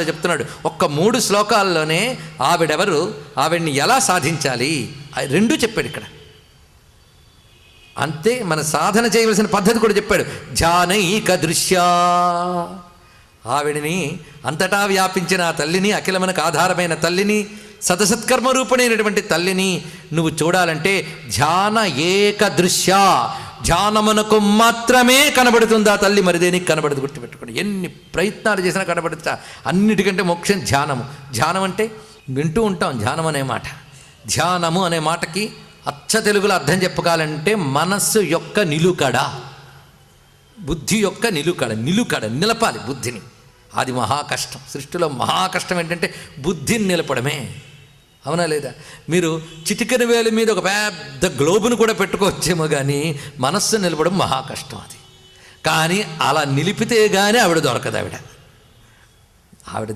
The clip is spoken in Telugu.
చెప్తున్నాడు. ఒక్క 3 శ్లోకాల్లోనే ఆవిడెవరు, ఆవిడ్ని ఎలా సాధించాలి రెండూ చెప్పాడు ఇక్కడ. అంతే మన సాధన చేయవలసిన పద్ధతి కూడా చెప్పాడు. జానైక దృశ్యా, ఆవిడిని అంతటా వ్యాపించిన ఆ తల్లిని, అఖిలమునకు ఆధారమైన తల్లిని, సతసత్కర్మ రూపణైనటువంటి తల్లిని నువ్వు చూడాలంటే ధ్యాన ఏక దృశ్య, ధ్యానమునకు మాత్రమే కనబడుతుంది ఆ తల్లి, మరిదేనికి కనబడదు. గుర్తుపెట్టుకోండి, ఎన్ని ప్రయత్నాలు చేసినా కనబడుతా. అన్నిటికంటే మోక్షం ధ్యానము. ధ్యానం అంటే వింటూ ఉంటాం ధ్యానం అనే మాట. ధ్యానము అనే మాటకి అచ్చ తెలుగులో అర్థం చెప్పుకోవాలంటే మనస్సు యొక్క నిలుకడ, బుద్ధి యొక్క నిలుకడ. నిలపాలి బుద్ధిని. అది మహా కష్టం. సృష్టిలో మహా కష్టం ఏంటంటే బుద్ధిని నిలపడమే. అవునా లేదా? మీరు చిటికెన వేలు మీద ఒక పెద్ద గ్లోబును కూడా పెట్టుకోవచ్చేమో, కానీ మనస్సు నిలపడం మహా కష్టం. అది కానీ అలా నిలిపితే కానీ ఆవిడ దొరకదు. ఆవిడ